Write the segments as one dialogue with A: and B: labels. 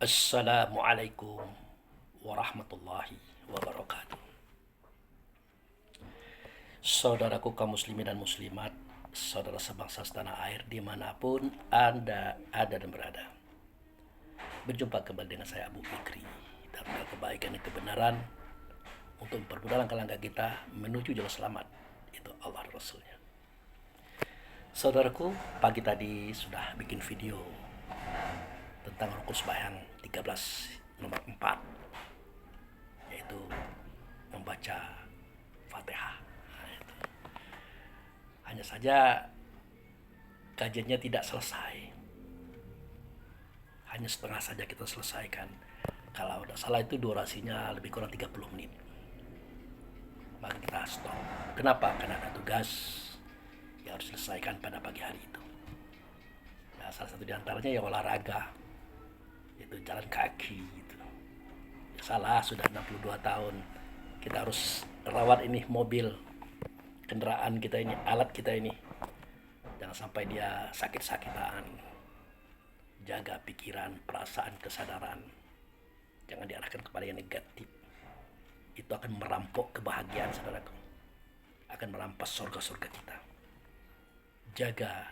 A: Assalamualaikum warahmatullahi wabarakatuh. Saudaraku kaum muslimin dan muslimat, saudara sebangsa setanah air dimanapun Anda ada dan berada. Berjumpa kembali dengan saya Abu Fikri dalam kebaikan dan kebenaran untuk mempermudah langkah-langkah kita menuju jalan selamat, itu Allah dan Rasulnya. Saudaraku, pagi tadi sudah bikin video tentang rukun sembahyang 13 nomor 4, yaitu membaca Fatihah. Hanya saja kajiannya tidak selesai. Hanya setengah saja kita selesaikan. Kalau tidak salah itu durasinya lebih kurang 30 menit. Maka kita stop. Kenapa? Karena ada tugas yang harus diselesaikan pada pagi hari itu. Nah, salah satu diantaranya ya olahraga. Itu jalan kaki gitu. Ya, salah, sudah 62 tahun. Kita harus rawat ini mobil, kendaraan kita ini, alat kita ini. Jangan sampai dia sakit-sakitan. Jaga pikiran, perasaan, kesadaran. Jangan diarahkan kepada yang negatif. Itu akan merampok kebahagiaan saudaraku. Akan merampas surga-surga kita. Jaga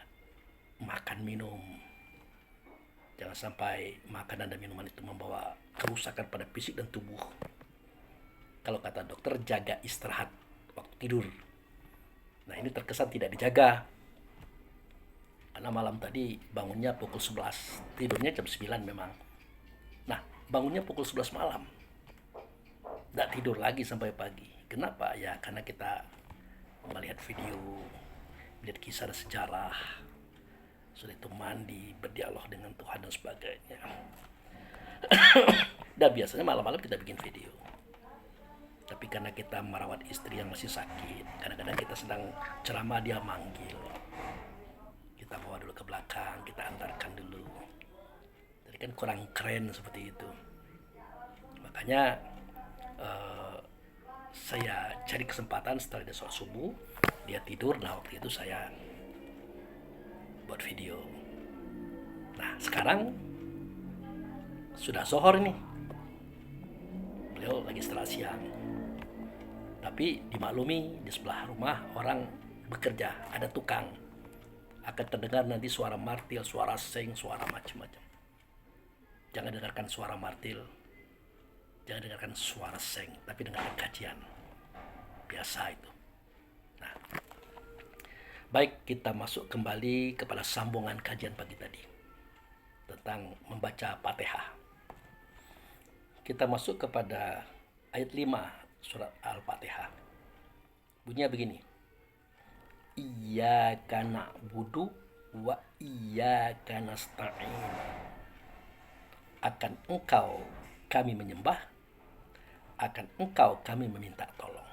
A: makan minum. Jangan sampai makanan dan minuman itu membawa kerusakan pada fisik dan tubuh. Kalau kata dokter, jaga istirahat waktu tidur. Nah, ini terkesan tidak dijaga. Karena malam tadi bangunnya pukul 11. Tidurnya jam 9 memang. Nah, bangunnya pukul 11 malam. Tidak tidur lagi sampai pagi. Kenapa? Ya karena kita melihat video, melihat kisah dan sejarah. Sudah itu mandi, berdialog dengan Tuhan dan sebagainya. Dan biasanya malam-malam kita bikin video. Tapi karena kita merawat istri yang masih sakit, kadang-kadang kita sedang ceramah dia manggil. Kita bawa dulu ke belakang, kita antarkan dulu. Jadi kan kurang keren seperti itu. Makanya saya cari kesempatan setelah dia sholat subuh, dia tidur. Nah, waktu itu saya buat video. Nah, sekarang sudah zuhur nih. Beliau lagi istirahat siang. Tapi dimaklumi di sebelah rumah orang bekerja, ada tukang. Akan terdengar nanti suara martil, suara seng, suara macam-macam. Jangan dengarkan suara martil, jangan dengarkan suara seng, tapi dengarkan kajian. Biasa itu. Nah, baik, kita masuk kembali kepada sambungan kajian pagi tadi tentang membaca Fatihah. Kita masuk kepada ayat 5 surat Al-Fatihah. Bunyinya begini. Iyyaka na'budu wa iyyaka nasta'in. Akan engkau kami menyembah, akan engkau kami meminta tolong.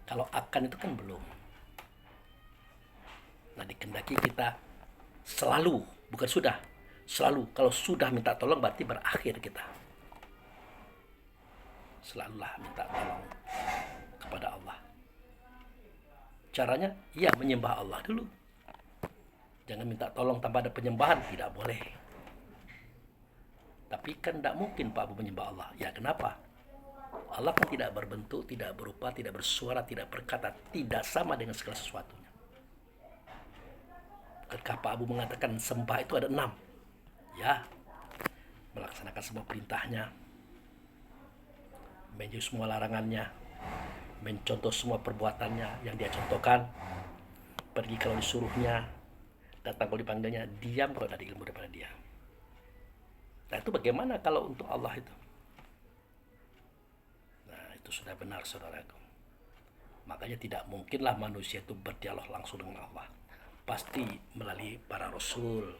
A: Kalau akan itu kan belum. Nah, dikendaki kita selalu, bukan sudah, selalu. Kalau sudah minta tolong berarti berakhir kita. Selalulah minta tolong kepada Allah. Caranya, ya menyembah Allah dulu. Jangan minta tolong tanpa ada penyembahan, tidak boleh. Tapi kan tidak mungkin Pak Abu menyembah Allah. Ya kenapa? Allah kan tidak berbentuk, tidak berupa, tidak bersuara, tidak berkata, tidak sama dengan segala sesuatunya. Ketika Pak Abu mengatakan sembah itu ada 6. Ya, melaksanakan semua perintahnya, menjauhi semua larangannya, mencontoh semua perbuatannya yang dia contohkan, pergi kalau disuruhnya, datang kalau dipanggilnya, diam kalau ada ilmu daripada dia. Nah, itu bagaimana kalau untuk Allah itu? Nah, itu sudah benar saudaraku. Makanya tidak mungkinlah manusia itu berdialog langsung dengan Allah. Pasti melalui para rasul,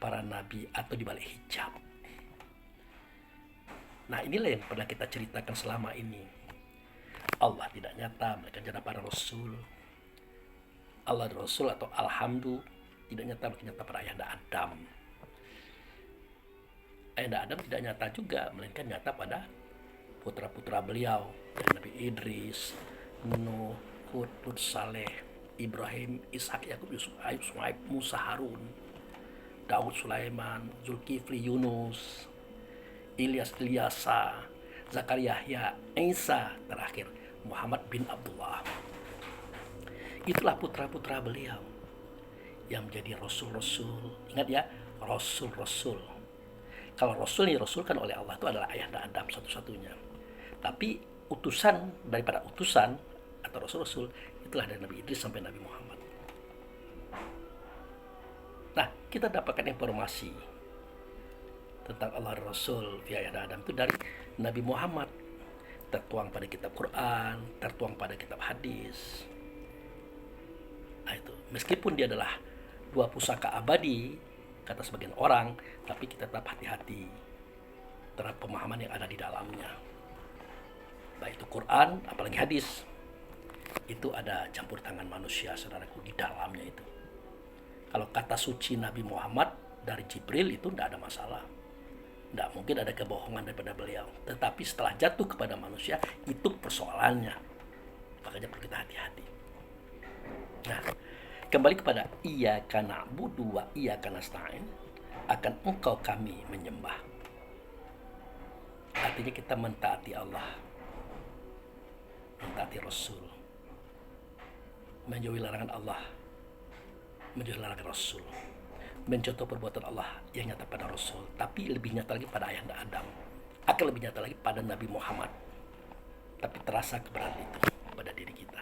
A: para nabi, atau di balik hijab. Nah, inilah yang pernah kita ceritakan selama ini. Allah tidak nyata, mereka nyata para rasul. Allah dan Rasul atau Alhamdulillah tidak nyata, mereka nyata pada ayahanda Adam. Ayahanda Adam tidak nyata juga, melainkan nyata pada putra-putra beliau, Nabi Idris, Nuh, Hud, Saleh, Ibrahim, Ishak, Yakub, Yusuf, Ayub, Suhaib, Musa, Harun. Daud Sulaiman, Zulkifli Yunus, Ilyas Ilyasa, Zakaria Yahya, Isa, terakhir Muhammad bin Abdullah. Itulah putra-putra beliau yang menjadi rasul-rasul. Ingat ya, rasul-rasul. Kalau rasul ini rasul kan oleh Allah itu adalah ayahanda Adam satu-satunya. Tapi utusan daripada utusan atau rasul-rasul itulah dari Nabi Idris sampai Nabi Muhammad. Nah, kita dapatkan informasi tentang Allah dan Rasul via ayahanda Adam itu dari Nabi Muhammad, tertuang pada kitab Quran, tertuang pada kitab hadis. Nah, itu meskipun dia adalah dua pusaka abadi kata sebagian orang, tapi kita tetap hati-hati terhadap pemahaman yang ada di dalamnya. Baik itu Quran, apalagi hadis, itu ada campur tangan manusia, saudaraku, di dalamnya itu. Kalau kata suci Nabi Muhammad dari Jibril itu tidak ada masalah. Tidak mungkin ada kebohongan daripada beliau. Tetapi setelah jatuh kepada manusia, itu persoalannya. Makanya perlu kita hati-hati. Nah, kembali kepada iyyaka na'budu wa iyyaka nasta'in, akan engkau kami menyembah. Artinya kita mentaati Allah, mentaati Rasul, menjauhi larangan Allah, menjauhi larangan Rasul, mencontoh perbuatan Allah yang nyata pada Rasul, tapi lebih nyata lagi pada ayahanda Adam, akan lebih nyata lagi pada Nabi Muhammad. Tapi terasa keberadaan itu pada diri kita.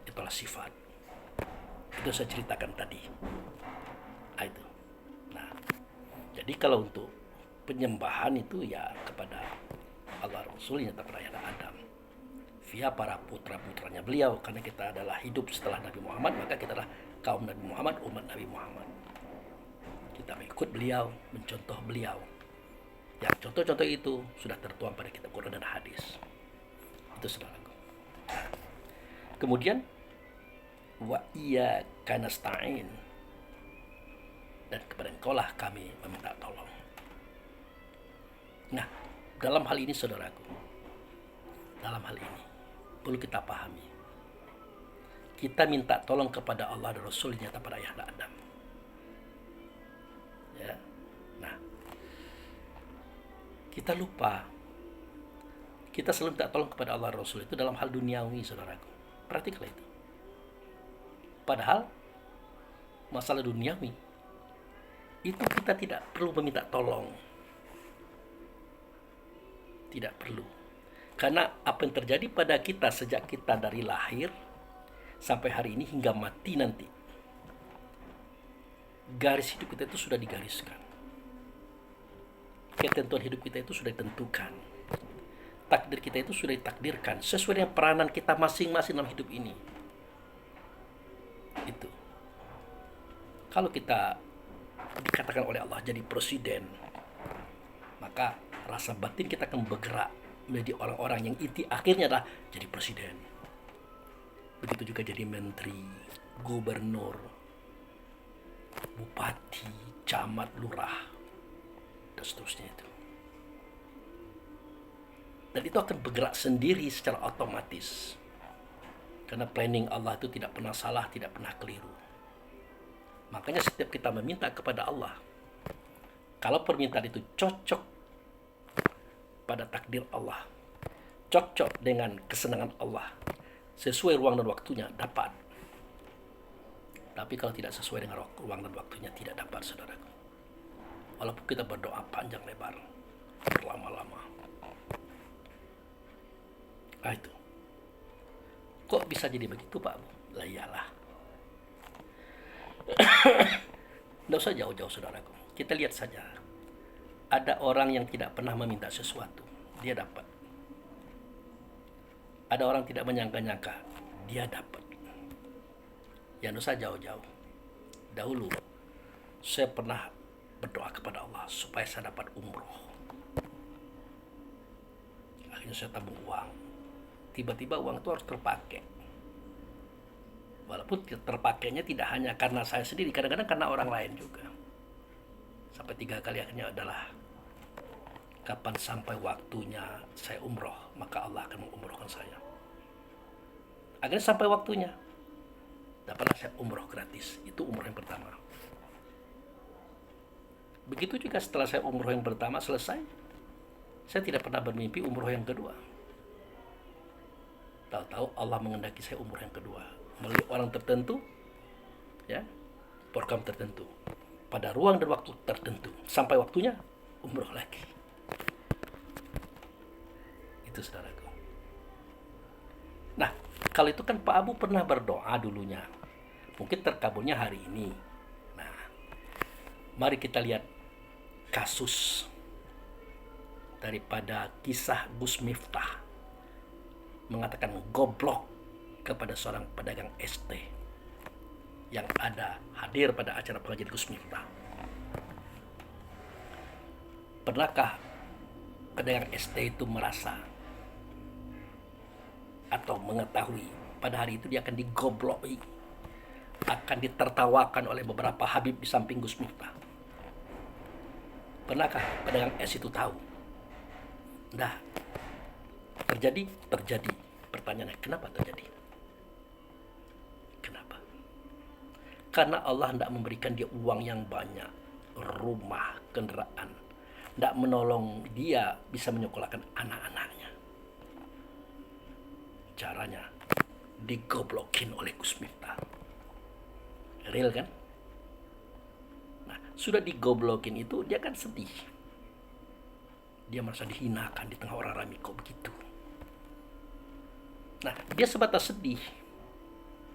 A: Itulah sifat. Itu saya ceritakan tadi. Nah, itu. Nah, jadi kalau untuk penyembahan itu ya kepada Allah Rasul yang nyata pada ayahanda Adam, via para putra-putranya beliau, karena kita adalah hidup setelah Nabi Muhammad, maka kita adalah kaum Nabi Muhammad, umat Nabi Muhammad. Kita mengikut beliau, mencontoh beliau. Yang contoh-contoh itu sudah tertuang pada kitab Quran dan hadis. Itu saudaraku. Kemudian wa iyyaka nasta'in, dan kepada engkaulah kami meminta tolong. Nah, dalam hal ini saudaraku, dalam hal ini perlu kita pahami, kita minta tolong kepada Allah dan Rasul nyata pada ayahanda Adam. Ya. Nah, kita lupa, kita selalu minta tolong kepada Allah dan Rasul itu dalam hal duniawi, saudaraku. Perhatikanlah itu. Padahal masalah duniawi itu kita tidak perlu meminta tolong. Tidak perlu. Karena apa yang terjadi pada kita sejak kita dari lahir sampai hari ini hingga mati nanti, garis hidup kita itu sudah digariskan. Ketentuan hidup kita itu sudah ditentukan. Takdir kita itu sudah ditakdirkan sesuai dengan peranan kita masing-masing dalam hidup ini. Itu. Kalau kita dikatakan oleh Allah jadi presiden, maka rasa batin kita akan bergerak menjadi orang-orang yang inti akhirnya adalah jadi presiden. Begitu juga jadi menteri, gubernur, bupati, camat, lurah, dan seterusnya itu. Dan itu akan bergerak sendiri secara otomatis. Karena planning Allah itu tidak pernah salah, tidak pernah keliru. Makanya setiap kita meminta kepada Allah, kalau permintaan itu cocok pada takdir Allah, cocok dengan kesenangan Allah, sesuai ruang dan waktunya, dapat. Tapi kalau tidak sesuai dengan ruang dan waktunya, tidak dapat, saudaraku. Walaupun kita berdoa panjang lebar, berlama-lama. Nah, itu. Kok bisa jadi begitu, Pak? Lah iyalah. Tidak usah jauh-jauh, saudaraku. Kita lihat saja. Ada orang yang tidak pernah meminta sesuatu, dia dapat. Ada orang tidak menyangka-nyangka, dia dapat. Ya, tidak usah jauh-jauh. Dahulu, saya pernah berdoa kepada Allah supaya saya dapat umroh. Akhirnya saya tabung uang. Tiba-tiba uang itu harus terpakai. Walaupun terpakainya tidak hanya karena saya sendiri, kadang-kadang karena orang lain juga. Sampai 3 kali akhirnya adalah kapan sampai waktunya saya umroh, maka Allah akan mengumrohkan saya. Akhirnya sampai waktunya, dapatlah saya umroh gratis. Itu umroh yang pertama. Begitu juga setelah saya umroh yang pertama selesai, saya tidak pernah bermimpi umroh yang kedua. Tahu-tahu Allah mengendaki saya umroh yang kedua melalui orang tertentu, ya, program tertentu, pada ruang dan waktu tertentu, sampai waktunya umroh lagi. Itu saudaraku. Nah, kalau itu kan Pak Abu pernah berdoa dulunya, mungkin terkabulnya hari ini. Nah, mari kita lihat kasus daripada kisah Gus Miftah mengatakan goblok kepada seorang pedagang ST yang ada hadir pada acara pengajian Gus Miftah. Pernahkah pedagang ST itu merasa atau mengetahui pada hari itu dia akan digobloki, akan ditertawakan oleh beberapa habib di samping Gus Miftah? Pernahkah pedagang es itu tahu? Nah, terjadi. Pertanyaannya, kenapa terjadi? Kenapa? Karena Allah tidak memberikan dia uang yang banyak, rumah, kendaraan, tidak menolong dia bisa menyekolahkan anak-anaknya. Caranya digoblokin oleh Gus Miftah. Real kan? Nah, sudah digoblokin itu dia kan sedih. Dia merasa dihinakan di tengah orang ramai, kok begitu. Nah, dia sebatas sedih.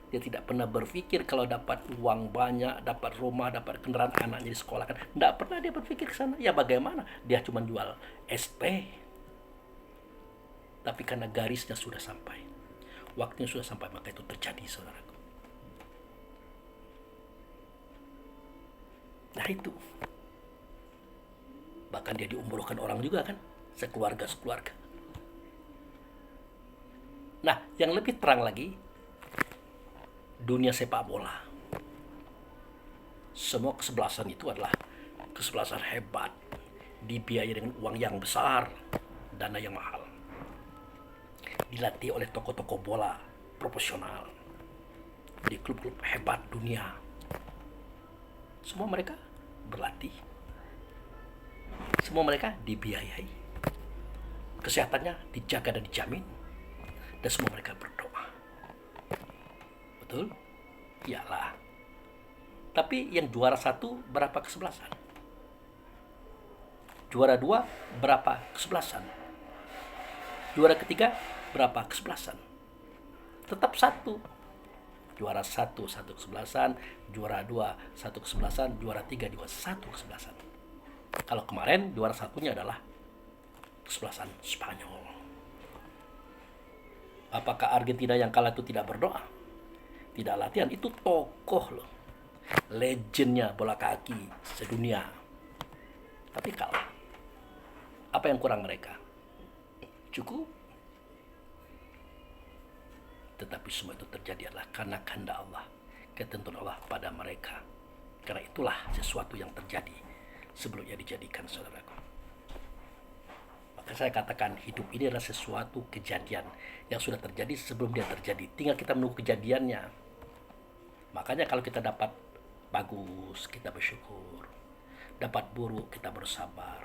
A: Dia tidak pernah berpikir kalau dapat uang banyak, dapat rumah, dapat kendaraan anaknya di sekolah kan. Tidak pernah dia berpikir ke sana. Ya bagaimana? Dia cuma jual ST. Tapi karena garisnya sudah sampai, waktunya sudah sampai, maka itu terjadi, saudaraku. Nah itu. Bahkan dia diumrohkan orang juga kan. Sekeluarga. Nah, yang lebih terang lagi, dunia sepak bola. Semua kesebelasan itu adalah kesebelasan hebat, dibiayai dengan uang yang besar, dana yang mahal. Dilatih oleh tokoh-tokoh bola profesional di klub-klub hebat dunia. Semua mereka berlatih. Semua mereka dibiayai. Kesehatannya dijaga dan dijamin. Dan semua mereka berdoa. Betul? Iyalah. Tapi yang juara 1 berapa kesebelasan? Juara 2 berapa kesebelasan? Juara ketiga berapa kesebelasan? Tetap 1. Juara 1 kesebelasan, juara 2 1 kesebelasan, juara 3 juga 1 kesebelasan. Kalau kemarin juara 1-nya adalah kesebelasan Spanyol. Apakah Argentina yang kalah itu tidak berdoa? Tidak latihan? Itu tokoh loh. Legendnya bola kaki sedunia. Tapi kalah. Apa yang kurang mereka? Cukup. Tetapi semua itu terjadi adalah karena kehendak Allah, ketentuan Allah pada mereka. Karena itulah sesuatu yang terjadi sebelumnya dijadikan, saudaraku. Maka saya katakan hidup ini adalah sesuatu kejadian yang sudah terjadi sebelum dia terjadi. Tinggal kita menunggu kejadiannya. Makanya kalau kita dapat bagus, kita bersyukur. Dapat buruk, kita bersabar.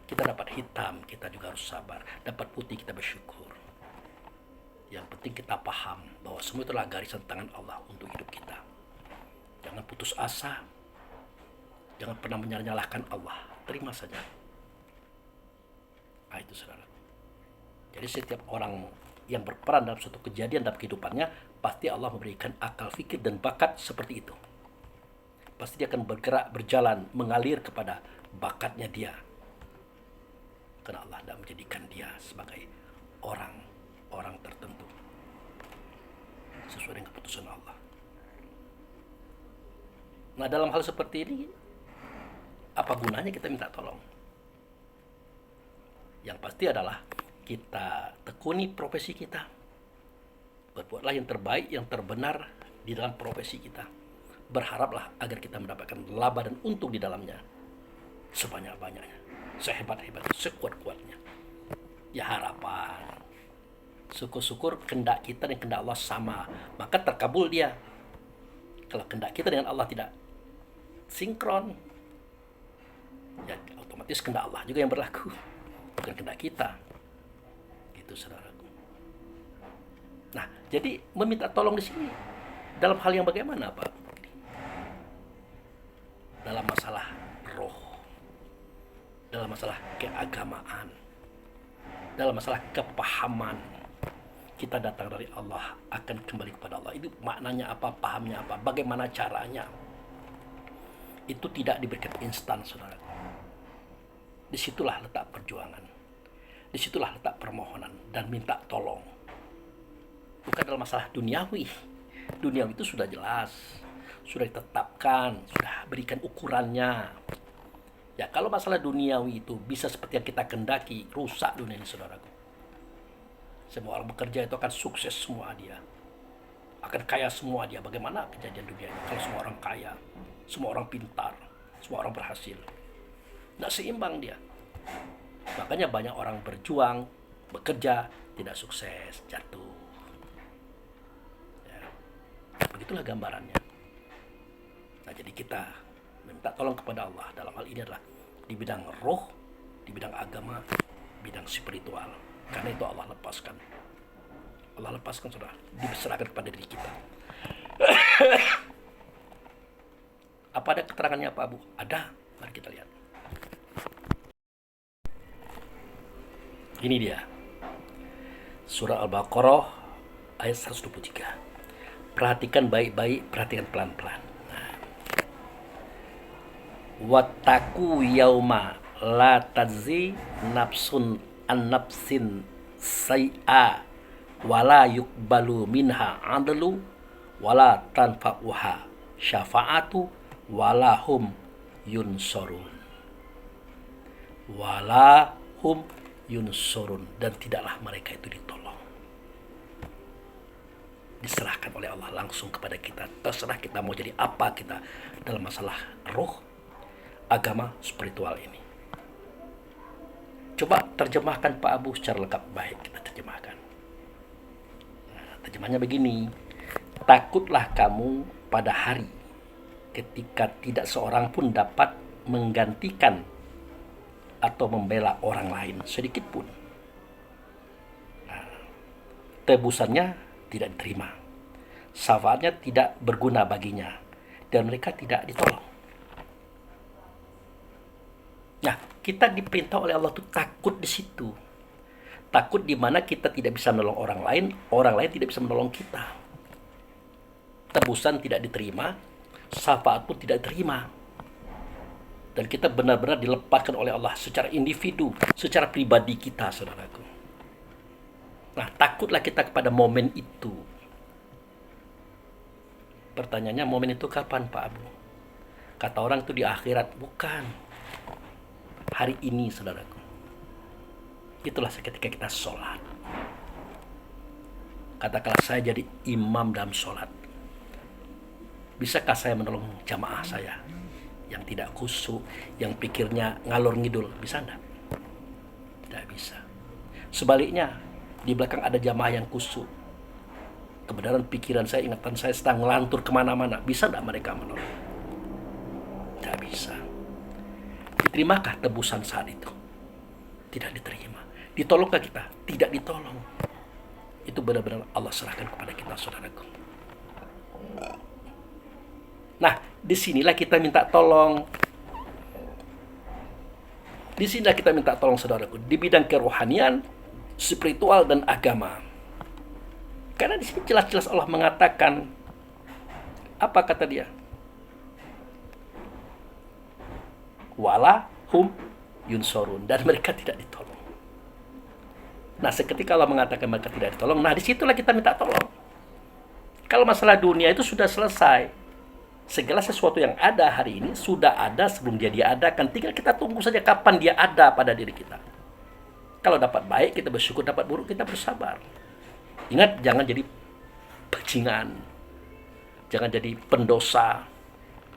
A: Kita dapat hitam, kita juga harus sabar. Dapat putih, kita bersyukur. Yang penting kita paham bahwa semua itulah garisan tangan Allah untuk hidup kita. Jangan putus asa. Jangan pernah menyalahkan Allah. Terima saja. Nah, itu saudara. Jadi setiap orang yang berperan dalam suatu kejadian dalam kehidupannya, pasti Allah memberikan akal fikir dan bakat seperti itu. Pasti dia akan bergerak, berjalan, mengalir kepada bakatnya dia. Karena Allah tidak menjadikan dia sebagai orang tertentu sesuai dengan keputusan Allah. Nah, dalam hal seperti ini, apa gunanya kita minta tolong? Yang pasti adalah kita tekuni profesi kita. Berbuatlah yang terbaik, yang terbenar di dalam profesi kita. Berharaplah agar kita mendapatkan laba dan untung di dalamnya sebanyak-banyaknya, sehebat-hebatnya, sekuat-kuatnya. Ya harapan, syukur-syukur kehendak kita dan kehendak Allah sama, maka terkabul dia. Kalau kehendak kita dengan Allah tidak sinkron, otomatis kehendak Allah juga yang berlaku, bukan kehendak kita. Gitu, saudaraku. Nah, jadi meminta tolong di sini dalam hal yang bagaimana, Pak? Dalam masalah roh, dalam masalah keagamaan, dalam masalah kepahaman. Kita datang dari Allah, akan kembali kepada Allah. Itu maknanya apa, pahamnya apa, bagaimana caranya. Itu tidak diberikan instan, saudara. Disitulah letak perjuangan. Disitulah letak permohonan dan minta tolong. Bukan dalam masalah duniawi. Duniawi itu sudah jelas, sudah ditetapkan, sudah berikan ukurannya. Ya, kalau masalah duniawi itu bisa seperti yang kita kendaki, rusak dunia ini, saudaraku. Semua orang bekerja itu akan sukses semua dia. Akan kaya semua dia. Bagaimana kejadian dunia ini? Kalau semua orang kaya, semua orang pintar, semua orang berhasil. Tidak seimbang dia. Makanya banyak orang berjuang, bekerja, tidak sukses, jatuh. Ya. Begitulah gambarannya. Nah, jadi kita minta tolong kepada Allah dalam hal ini adalah di bidang roh, di bidang agama, bidang spiritual. Karena itu Allah lepaskan. Allah lepaskan, saudara. Diserahkan kepada diri kita. Apa ada keterangannya, Pak Abu? Ada. Mari kita lihat. Ini dia. Surah Al-Baqarah ayat 123. Perhatikan baik-baik, perhatikan pelan-pelan. Wattaku yauma la tajzi nafsun an nafsin say'a wala yuqbalu minha adlu wala tanfa'uha syafa'atu wala hum yunsorun. Wala hum yunsorun, dan tidaklah mereka itu ditolong. Diserahkan oleh Allah langsung kepada kita. Terserah kita mau jadi apa kita dalam masalah roh, agama, spiritual ini. Coba terjemahkan Pak Abu secara lengkap. Baik, kita terjemahkan. Nah, terjemahnya begini. Takutlah kamu pada hari ketika tidak seorang pun dapat menggantikan atau membela orang lain sedikit pun. Nah, tebusannya tidak diterima. Syafaatnya tidak berguna baginya. Dan mereka tidak ditolong. Nah, kita diperintah oleh Allah itu takut di situ. Takut di mana kita tidak bisa menolong orang lain tidak bisa menolong kita. Tebusan tidak diterima, syafaat pun tidak diterima. Dan kita benar-benar dilepaskan oleh Allah secara individu, secara pribadi kita, saudaraku. Nah, takutlah kita kepada momen itu. Pertanyaannya, momen itu kapan, Pak Abu? Kata orang itu di akhirat. Bukan. Hari ini, saudaraku. Itulah ketika kita sholat. Katakanlah saya jadi imam dalam sholat. Bisakah saya menolong jamaah saya yang tidak khusyuk, yang pikirnya ngalor ngidul? Bisa enggak? Tidak bisa. Sebaliknya, di belakang ada jamaah yang khusyuk. Kebenaran pikiran saya, ingatan saya sedang ngelantur kemana-mana. Bisa enggak mereka menolong? Tidak bisa. Diterimakah tebusan saat itu? Tidak diterima. Ditolongkah kita? Tidak ditolong. Itu benar-benar Allah serahkan kepada kita, saudaraku. Nah, disinilah kita minta tolong. Disinilah kita minta tolong, saudaraku. Di bidang kerohanian, spiritual, dan agama. Karena di sini jelas-jelas Allah mengatakan, apa kata dia? Wala hum yunsorun, dan mereka tidak ditolong. Nah, seketika Allah mengatakan mereka tidak ditolong, nah disitulah kita minta tolong. Kalau masalah dunia itu sudah selesai. Segala sesuatu yang ada hari ini sudah ada sebelum dia diadakan. Tinggal kita tunggu saja kapan dia ada pada diri kita. Kalau dapat baik kita bersyukur, dapat buruk kita bersabar. Ingat, jangan jadi bajingan, jangan jadi pendosa,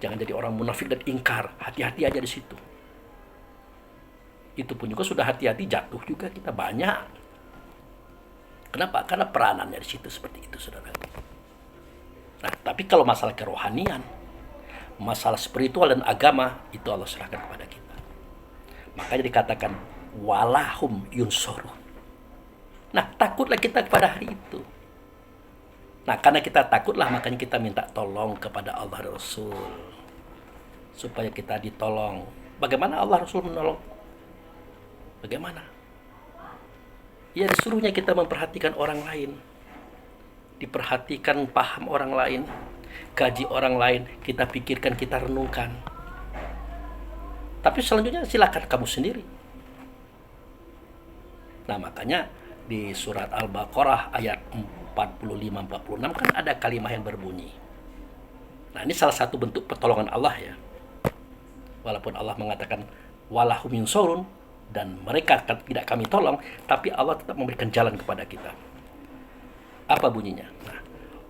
A: jangan jadi orang munafik dan ingkar. Hati-hati aja di situ. Itu pun juga sudah hati-hati, jatuh juga kita banyak. Kenapa? Karena peranannya di situ seperti itu, saudara. Nah, tapi kalau masalah kerohanian, masalah spiritual dan agama, itu Allah serahkan kepada kita. Makanya dikatakan walahum yunsorun. Nah, takutlah kita kepada hari itu. Nah, karena kita takutlah, makanya kita minta tolong kepada Allah dan Rasul. Supaya kita ditolong. Bagaimana Allah Rasul menolong? Bagaimana? Ya, disuruhnya kita memperhatikan orang lain. Diperhatikan paham orang lain. Gaji orang lain, kita pikirkan, kita renungkan. Tapi selanjutnya silakan kamu sendiri. Nah, makanya di surat Al-Baqarah ayat 45-46 kan ada kalimat yang berbunyi. Nah, ini salah satu bentuk pertolongan Allah ya. Walaupun Allah mengatakan walahum yunsorun dan mereka tidak kami tolong, tapi Allah tetap memberikan jalan kepada kita. Apa bunyinya? Nah,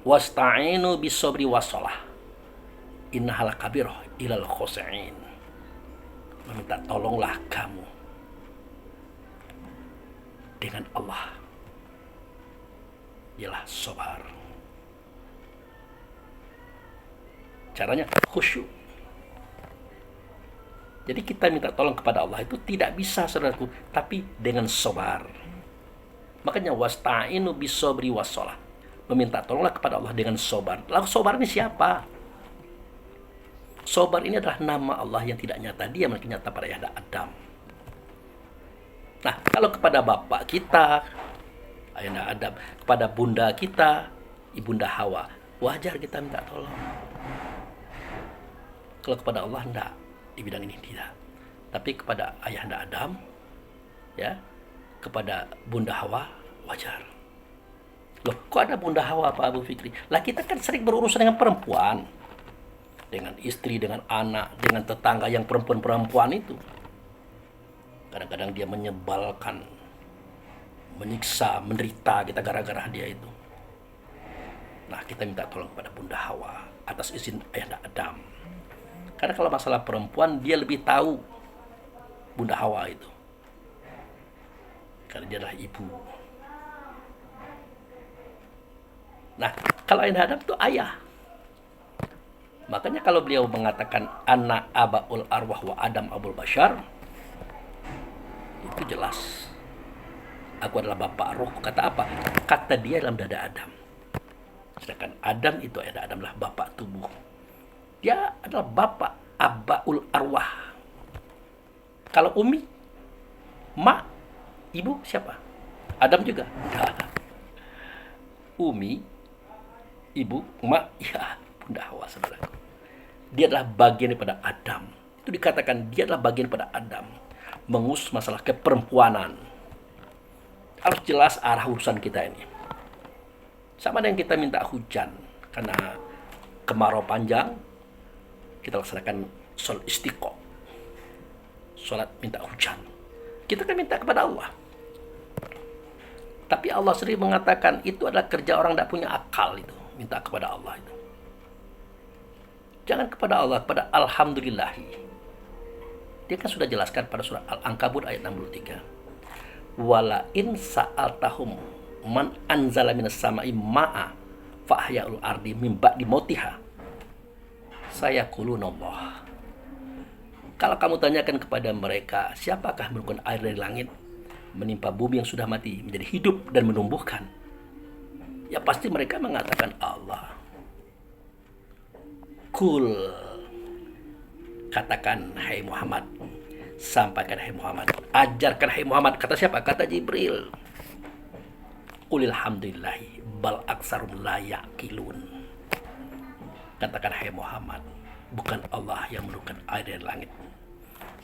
A: wasta'inu bis-sabri was-shalah. Innahal kabirah ilal khosa'in. Meminta tolonglah kamu dengan Allah. Ialah sabar. Caranya khusyuk. Jadi kita minta tolong kepada Allah itu tidak bisa, saudaraku, tapi dengan sabar. Makanya wasta'inu bis-sabri was-shalah. Meminta tolonglah kepada Allah dengan sabar. Lalu sabar ini siapa? Sabar ini adalah nama Allah yang tidak nyata. Dia yang nyata pada ayahanda Adam. Nah, kalau kepada bapak kita, ayahanda Adam, kepada bunda kita, ibunda Hawa, wajar kita minta tolong. Kalau kepada Allah enggak, di bidang ini tidak. Tapi kepada ayahanda Adam, ya, kepada bunda Hawa, wajar. Loh, kok ada bunda Hawa, Pak Abu Fikri? Lah, kita kan sering berurusan dengan perempuan, dengan istri, dengan anak, dengan tetangga yang perempuan-perempuan itu. Kadang-kadang dia menyebalkan, menyiksa, menderita kita gara-gara dia itu. Nah, kita minta tolong kepada bunda Hawa atas izin ayahanda Adam. Karena kalau masalah perempuan, dia lebih tahu bunda Hawa itu. Karena dia adalah ibu. Nah, kalau ayahanda Adam itu ayah. Makanya kalau beliau mengatakan ana abaul arwah wa Adam abul bashar, itu jelas. Aku adalah bapak roh. Kata apa? Kata dia dalam dada Adam. Sedangkan Adam itu adalah bapak tubuh. Dia adalah bapak abaul arwah. Kalau Umi, mak, ibu siapa? Adam juga. Umi, ibu, mak, ya bunda Hawa, saudaraku. Dia adalah bagian daripada Adam. Itu dikatakan dia adalah bagian daripada Adam. Mengurus masalah keperempuanan. Harus jelas arah urusan kita ini. Sama dengan kita minta hujan. Karena kemarau panjang, kita laksanakan sholat istiqo. Sholat minta hujan. Kita kan minta kepada Allah. Tapi Allah sendiri mengatakan itu adalah kerja orang tidak punya akal itu. Minta kepada Allah itu. Jangan kepada Allah, kepada Alhamdulillahi. Dia kan sudah jelaskan pada surah Al-Ankabut ayat 63. Wala in sa'altahum man anzala minas sama'i ma'a fa'ahya'ul ardi min ba'di mautiha sayaquluna Allah. Kalau kamu tanyakan kepada mereka, siapakah menurunkan air dari langit menimpa bumi yang sudah mati menjadi hidup dan menumbuhkan? Ya pasti mereka mengatakan Allah. Kul, katakan hai Muhammad, sampaikan hai Muhammad, ajarkan hai Muhammad. Kata siapa? Kata Jibril. Qulil hamdulillahi bal aksarum la yaqilun. Katakan hai Muhammad, bukan Allah yang menurunkan air dari langit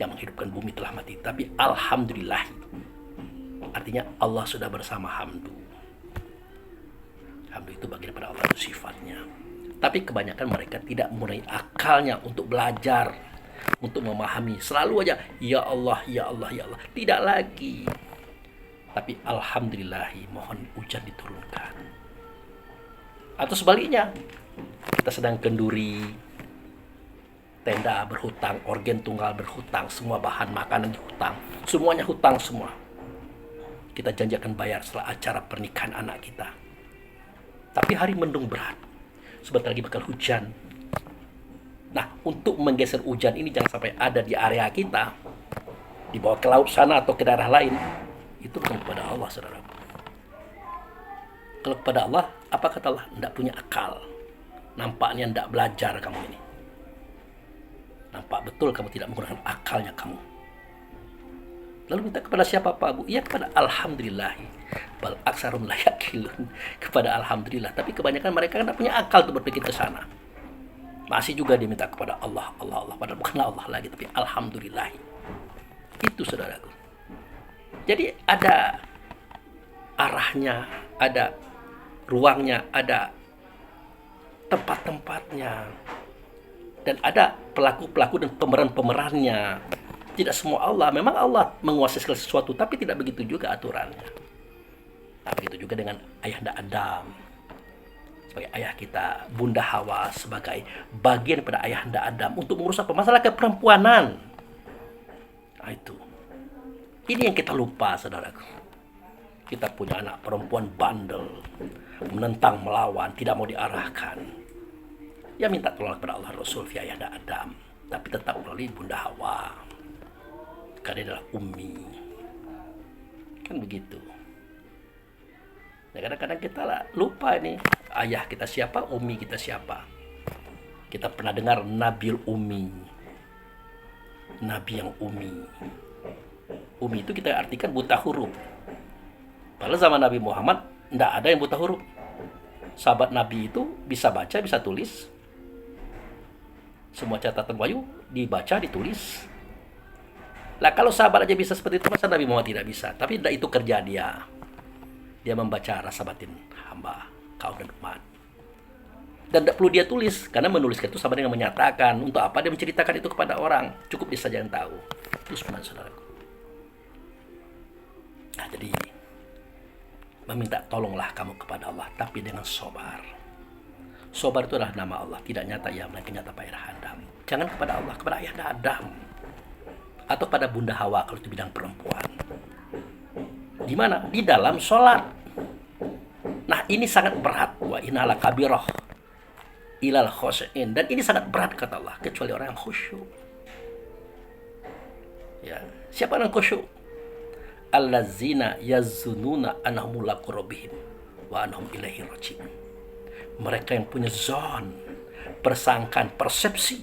A: yang menghidupkan bumi telah mati, tapi alhamdulillah. Artinya Allah sudah bersama hamdu. Hamdu itu bagian pada Allah, itu sifatnya. Tapi kebanyakan mereka tidak mempunyai akalnya untuk belajar, untuk memahami. Selalu aja, ya Allah, ya Allah, ya Allah. Tidak lagi. Tapi alhamdulillahi, mohon hujan diturunkan. Atau sebaliknya, kita sedang kenduri, tenda berhutang, organ tunggal berhutang, semua bahan makanan dihutang. Semuanya hutang semua. Kita janji akan bayar setelah acara pernikahan anak kita. Tapi hari mendung berat. Sebentar lagi bakal hujan. Nah, untuk menggeser hujan ini jangan sampai ada di area kita. dibawa ke laut sana atau ke daerah lain, itu bukan kepada Allah, saudara. Kalau kepada Allah, apa kata Allah? Tidak punya akal. Nampaknya tidak belajar kamu ini. Nampak betul kamu tidak menggunakan akalnya kamu. Lalu minta kepada siapa Pak Bu? Ya kepada Alhamdulillah. Bal aksarum la yaqilun. Kepada Alhamdulillah. Tapi kebanyakan mereka tidak punya akal untuk berpikir ke sana. Masih juga diminta kepada Allah, Allah, Allah. Padahal bukan Allah lagi, tapi Alhamdulillah. Itu saudaraku. Jadi ada arahnya, ada ruangnya, ada tempat-tempatnya, dan ada pelaku-pelaku dan pemeran-pemerannya. Tidak semua Allah, memang Allah menguasai segala sesuatu, tapi tidak begitu juga aturannya. Nah, begitu juga dengan ayahanda Adam sebagai ayah kita, Bunda Hawa sebagai bagian pada ayahanda Adam untuk mengurus apa? Masalah keperempuanan. Nah, itu. Ini yang kita lupa, saudaraku. Kita punya anak perempuan bandel, menentang, melawan, tidak mau diarahkan. Ya minta tolong kepada Allah Rasul via ayahanda Adam, tapi tetap melalui Bunda Hawa. Karena dia adalah ummi. Kan begitu. Ya, kadang-kadang kita lupa ini. Ayah kita siapa, ummi kita siapa. Kita pernah dengar Nabil Ummi. Nabi yang ummi. Ummi itu kita artikan buta huruf. Padahal zaman Nabi Muhammad tidak ada yang buta huruf. Sahabat Nabi itu bisa baca, bisa tulis. Semua catatan wahyu dibaca, ditulis. Lah kalau sahabat aja bisa seperti itu, masa Nabi Muhammad tidak bisa? Tapi itu kerja dia. Dia membaca rasa batin hamba, kaum dan umat. Dan tidak perlu dia tulis, karena menuliskan itu sama dengan menyatakan. Untuk apa dia menceritakan itu kepada orang? Cukup dia saja yang tahu. Itu sebenarnya, saudaraku. Nah, jadi meminta tolonglah kamu kepada Allah, tapi dengan sobar. Sobar itu adalah nama Allah, tidak nyata ya, melainkan nyata Pak Adam. Jangan kepada Allah, kepada ayahanda Adam. Atau pada Bunda Hawa kalau itu bidang perempuan. Di mana? Di dalam sholat. Nah, ini sangat berat. Wa inala kabirah ilal khosyin. Dan ini sangat berat kata Allah, kecuali orang yang khusyuk. Ya, siapa yang khusyuk? Allazina yazununa annahum mulaqu rabbihim wa annahum ilaihi raji'un. Mereka yang punya zon, persangkaan, persepsi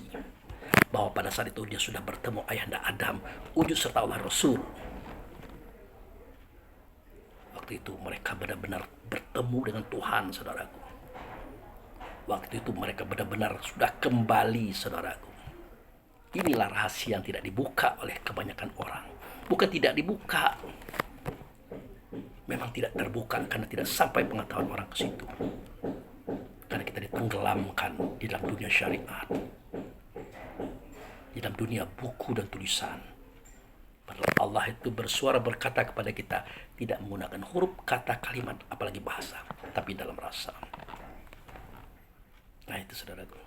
A: bahwa pada saat itu dia sudah bertemu ayahanda Adam, wujud serta Allah Rasul. Waktu itu mereka benar-benar bertemu dengan Tuhan, saudaraku. Waktu itu mereka benar-benar sudah kembali, saudaraku. Inilah rahasia yang tidak dibuka oleh kebanyakan orang. Bukan tidak dibuka, memang tidak terbuka karena tidak sampai pengetahuan orang ke situ. Karena kita ditenggelamkan di dalam dunia syariat, di dalam dunia buku dan tulisan. Padahal Allah itu bersuara berkata kepada kita tidak menggunakan huruf, kata, kalimat, apalagi bahasa, tapi dalam rasa. Nah itu saudaraku.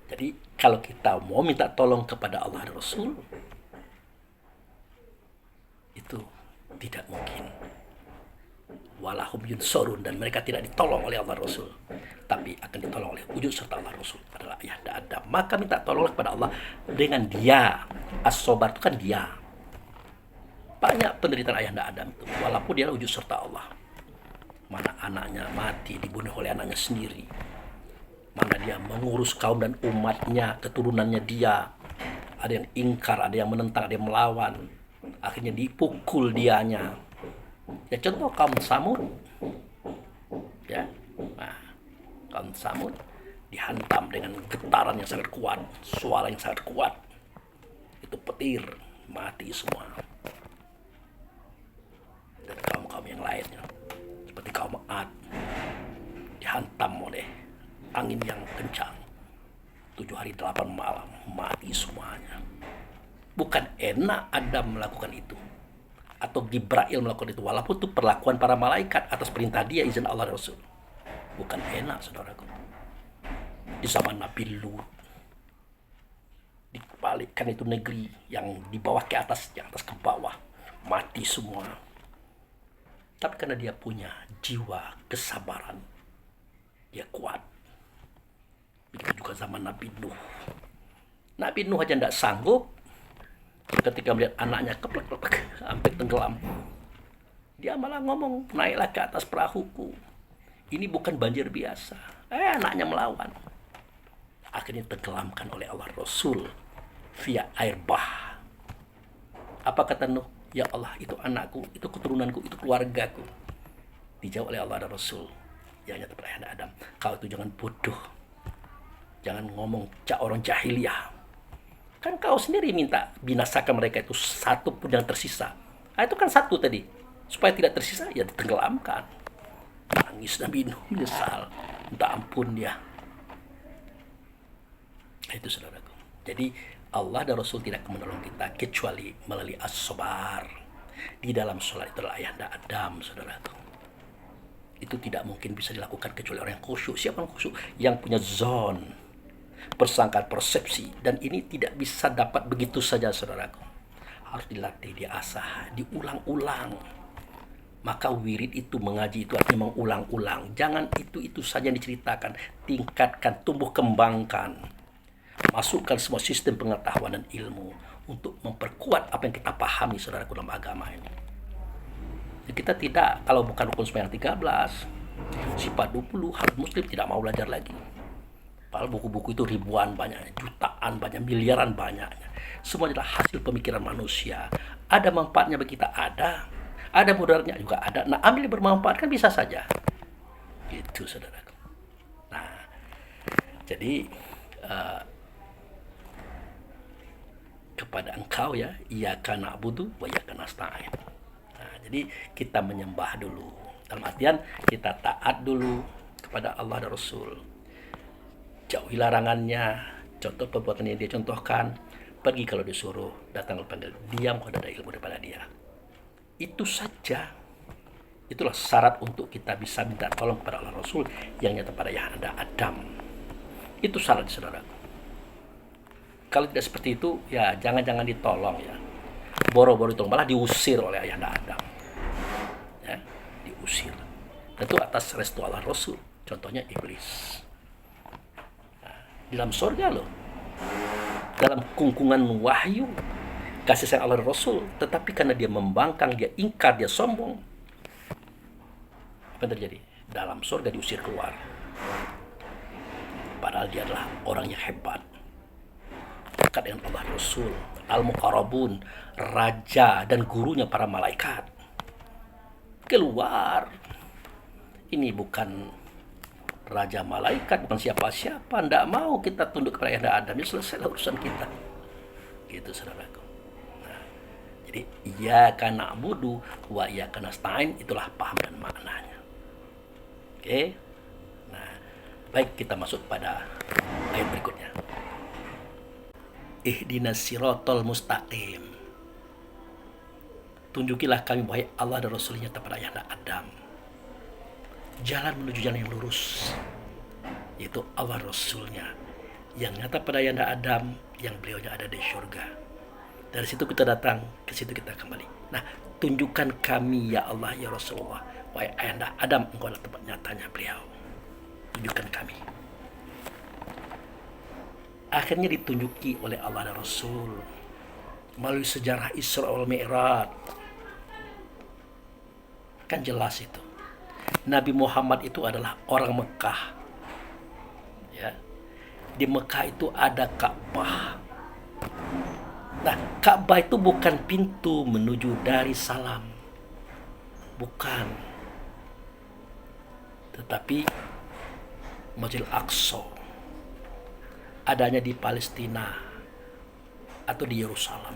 A: Jadi kalau kita mau minta tolong kepada Allah dan Rasul, itu tidak mungkin. Walahum yunsorun, dan mereka tidak ditolong oleh Allah Rasul, tapi akan ditolong oleh wujud serta Allah Rasul adalah ayahanda Adam. Maka minta tolong kepada Allah dengan dia. As-sobar itu kan dia. Banyak penderitaan ayahanda Adam itu, walaupun dia wujud serta Allah. Mana anaknya mati dibunuh oleh anaknya sendiri, mana dia mengurus kaum dan umatnya, keturunannya dia. Ada yang ingkar, ada yang menentang, ada yang melawan. Akhirnya dipukul dianya. Ya contoh kaum Samud. Ya. Nah, kaum Samud dihantam dengan getaran yang sangat kuat, suara yang sangat kuat. Itu petir, mati semua. Dan kaum-kaum yang lainnya seperti kaum Ad dihantam oleh angin yang kencang. 7 hari 8 malam mati semuanya. Bukan enak Adam melakukan itu, atau Gibrail melakukan itu, walaupun itu perlakuan para malaikat atas perintah dia, izin Allah dan Rasul. Bukan enak, saudaraku. Di zaman Nabi Lut, dibalikkan itu negeri yang di bawah ke atas, yang atas ke bawah, mati semua. Tapi karena dia punya jiwa kesabaran, dia kuat. Begitu juga zaman Nabi Nuh. Nabi Nuh aja tidak sanggup, Ketika melihat anaknya keplek-keplek sampai tenggelam, dia malah ngomong, naiklah ke atas perahuku. Ini bukan banjir biasa. Anaknya melawan. Akhirnya tenggelamkan oleh Allah Rasul via air bah. Apa kata Nuh? Ya Allah, itu anakku, itu keturunanku, itu keluargaku. Dijawab oleh Allah dan Rasul yang nyata pada Adam. Kau itu jangan bodoh. Jangan ngomong orang jahiliyah. Kan kau sendiri minta binasakan mereka itu satu pun yang tersisa. Itu kan satu tadi. Supaya tidak tersisa, ya ditenggelamkan. Nangis Nabi Nuh, menyesal. Minta ampun dia. Itu saudaraku. Jadi Allah dan Rasul tidak menolong kita kecuali melalui as-sabar. Di dalam sholat itulah ayahanda Adam, saudaraku. Itu tidak mungkin bisa dilakukan kecuali orang yang khusyuk. Siapa yang khusyuk? Yang punya zon, persangkaan, persepsi. Dan ini tidak bisa dapat begitu saja, saudaraku. Harus dilatih, diasah, diulang-ulang. Maka wirid itu, mengaji itu artinya mengulang-ulang. Jangan itu saja yang diceritakan. Tingkatkan, tumbuh kembangkan. Masukkan semua sistem pengetahuan dan ilmu untuk memperkuat apa yang kita pahami, saudara, dalam agama ini. Kita tidak, kalau bukan rukun sembahyang 13, sifat 20, harus muslim tidak mau belajar lagi. Padahal buku-buku itu ribuan banyaknya, jutaan banyak, miliaran banyaknya. Semua adalah hasil pemikiran manusia. Ada manfaatnya bagi kita, ada mudaratnya juga ada. Nah, ambil yang bermanfaat kan bisa saja. Gitu, saudara. Nah, jadi kepada engkau ya, iyyaka na'budu wa iyyaka nasta'in. Nah, jadi kita menyembah dulu. Dalam artian kita taat dulu kepada Allah dan Rasul. Jauhi larangannya, contoh perbuatan yang dia contohkan. Pergi kalau disuruh, datang kalau panggil, diam kalau ada ilmu daripada dia. Itu saja. Itulah syarat untuk kita bisa minta tolong kepada Allah Rasul yang nyata pada yang ada Adam. Itu syarat, saudara. Kalau tidak seperti itu, ya jangan-jangan ditolong ya. Boro-boro ditolong, malah diusir oleh ayahanda Adam. Ya, diusir. Tentu atas restu Allah Rasul. Contohnya iblis. Nah, di dalam surga loh. Dalam kungkungan wahyu. Kasih sayang Allah Rasul. Tetapi karena dia membangkang, dia ingkar, dia sombong. Apa yang terjadi? Dalam surga diusir keluar. Padahal dia adalah orang yang hebat. Dekat dengan Allah Rasul, Al-Muqarrabun, raja dan gurunya para malaikat. Keluar. Ini bukan raja malaikat, bukan siapa-siapa. Tidak mau kita tunduk kepada ayahanda Adam. Ya selesai urusan kita. Gitu, saudaraku. Nah, jadi iyyaka na'budu wa iyyaka nasta'in, itulah paham dan maknanya. Oke. Nah, baik, kita masuk pada ayat berikutnya. Ihdinas siratal mustaqim. Tunjukilah kami wahai Allah dan Rasulnya kepada ayahanda Adam jalan menuju jalan yang lurus, yaitu Allah Rasulnya yang nyata pada ayahanda Adam yang beliaunya ada di surga. Dari situ kita datang, ke situ kita kembali. Nah, tunjukkan kami ya Allah ya Rasulullah, wahai ayahanda Adam, engkau adalah tempat nyatanya beliau. Tunjukkan kami. Akhirnya ditunjuki oleh Allah dan Rasul melalui sejarah Isra wal Mi'raj. Kan jelas itu. Nabi Muhammad itu adalah orang Mekah. Ya. Di Mekah itu ada Ka'bah. Nah, Ka'bah itu bukan pintu menuju Darussalam. Bukan. Tetapi Masjidil Aqsa adanya di Palestina atau di Yerusalem.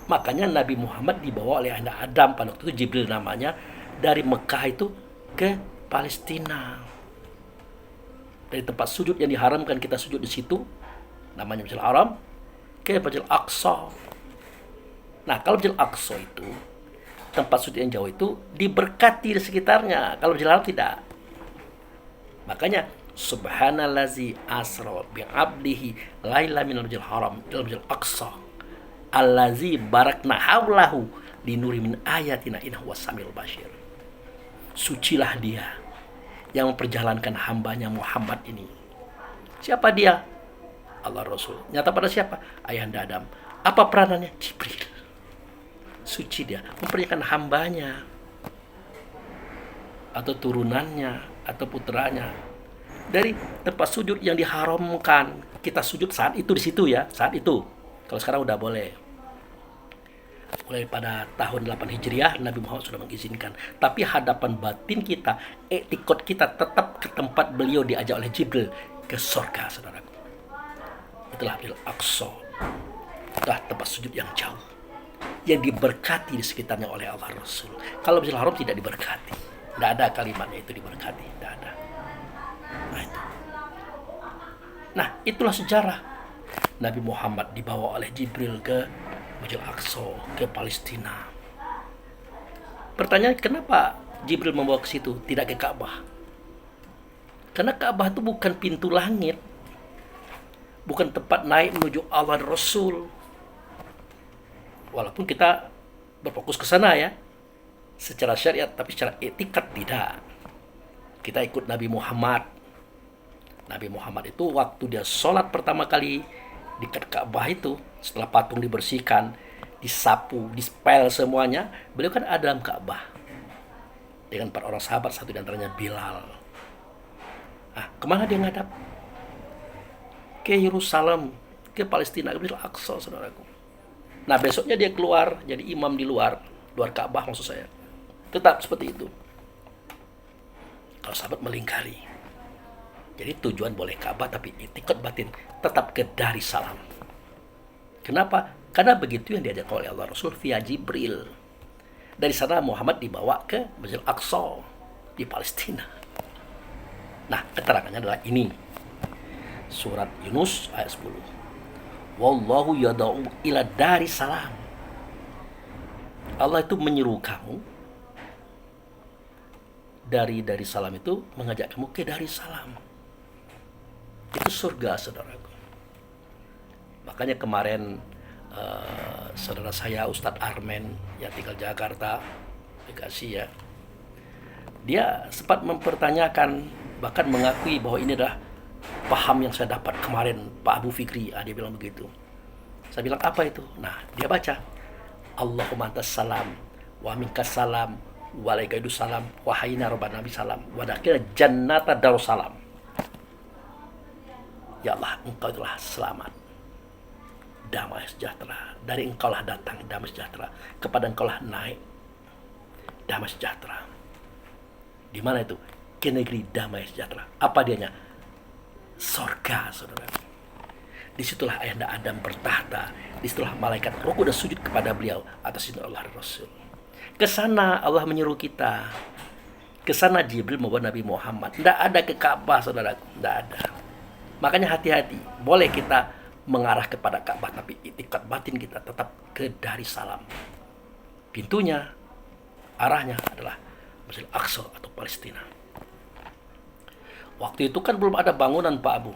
A: Makanya Nabi Muhammad dibawa oleh ayahanda Adam pada waktu itu, Jibril namanya, dari Mekah itu ke Palestina. Dari tempat sujud yang diharamkan kita sujud di situ, namanya Masjidil Haram, ke Masjidil Aqsa. Nah, kalau Masjidil Aqsa itu tempat sujud yang jauh itu diberkati di sekitarnya. Kalau Masjidil Haram tidak. Makanya Subhanallazi asra bi'abdihi laila minal masjidil haram ila masjidil aqsa allazi barakna haulahu linuri min ayatina innahu wasamiul basyir. Sucilah dia yang memperjalankan hambanya Muhammad ini. Siapa dia? Allah Rasul. Nyata pada siapa? Ayahanda Adam. Apa peranannya? Jibril. Suci dia, memperlihatkan hambanya atau turunannya atau putranya dari tempat sujud yang diharamkan. Kita sujud saat itu di situ ya, saat itu. Kalau sekarang udah boleh. Mulai pada tahun 8 Hijriah Nabi Muhammad sudah mengizinkan. Tapi hadapan batin kita, etikot kita tetap ke tempat beliau diajak oleh Jibril ke surga, saudaraku. Itulah Al-Aqsa. Itulah tempat sujud yang jauh, yang diberkati di sekitarnya oleh Allah Rasul. Kalau Masjidil Haram tidak diberkati. Tidak ada kalimatnya itu diberkati. Tidak ada. Nah, itulah sejarah. Nabi Muhammad dibawa oleh Jibril ke Masjidil Aqsa, ke Palestina. Pertanyaan, kenapa Jibril membawa ke situ, tidak ke Ka'bah? Karena Ka'bah itu bukan pintu langit, bukan tempat naik menuju Allah Rasul. Walaupun kita berfokus ke sana ya, secara syariat, tapi secara etikat tidak. Kita ikut Nabi Muhammad. Nabi Muhammad itu waktu dia sholat pertama kali di Ka'bah itu, setelah patung dibersihkan, disapu, dispel semuanya, beliau kan ada dalam Ka'bah dengan 4 orang sahabat, satu di antaranya Bilal. Nah, kemana dia ngadap? Ke Yerusalem, ke Palestina, ke Al-Aqsa, saudaraku. Nah, besoknya dia keluar jadi imam di luar Ka'bah maksud saya. Tetap seperti itu. Kalau sahabat melingkari. Jadi tujuan boleh Ka'bah, tapi itikad batin tetap ke Darussalam. Kenapa? Karena begitu yang diajak oleh Allah Rasul via Jibril. Dari sana Muhammad dibawa ke Masjidil Aqsa di Palestina. Nah, keterangannya adalah ini. Surat Yunus ayat 10. Wallahu yada'u ila Darussalam. Allah itu menyeru kamu dari Darussalam itu, mengajak kamu ke Darussalam. Itu surga, saudaraku. Makanya kemarin saudara saya Ustadz Armen yang tinggal Jakarta, Bekasi ya, dia sempat mempertanyakan, bahkan mengakui bahwa ini adalah paham yang saya dapat kemarin Pak Abu Fikri. Dia bilang begitu. Saya bilang apa itu? Nah, dia baca Allahumma antas salam wa minkas salam wa alaikaidu salam wa hayna rabbana nabi salam wa dakil jannata darussalam. Ya Allah, engkau telah selamat, damai sejahtera. Dari engkau lah datang damai sejahtera, kepada engkau lah naik damai sejahtera. Di mana itu? Ke negeri damai sejahtera. Apa dianya? Sorga, saudara. Disitulah ayahanda Adam bertahta. Disitulah malaikat roh dan sujud kepada beliau atas izin Allah Rasul. Ke sana Allah menyuruh kita. Ke sana Jibril membawa Nabi Muhammad. Tidak ada ke Ka'bah, saudara. Tidak ada. Makanya hati-hati. Boleh kita mengarah kepada Ka'bah, tapi itikad batin kita tetap ke Darussalam. Pintunya, arahnya adalah Masjidil Aqsa atau Palestina. Waktu itu kan belum ada bangunan, Pak Abu.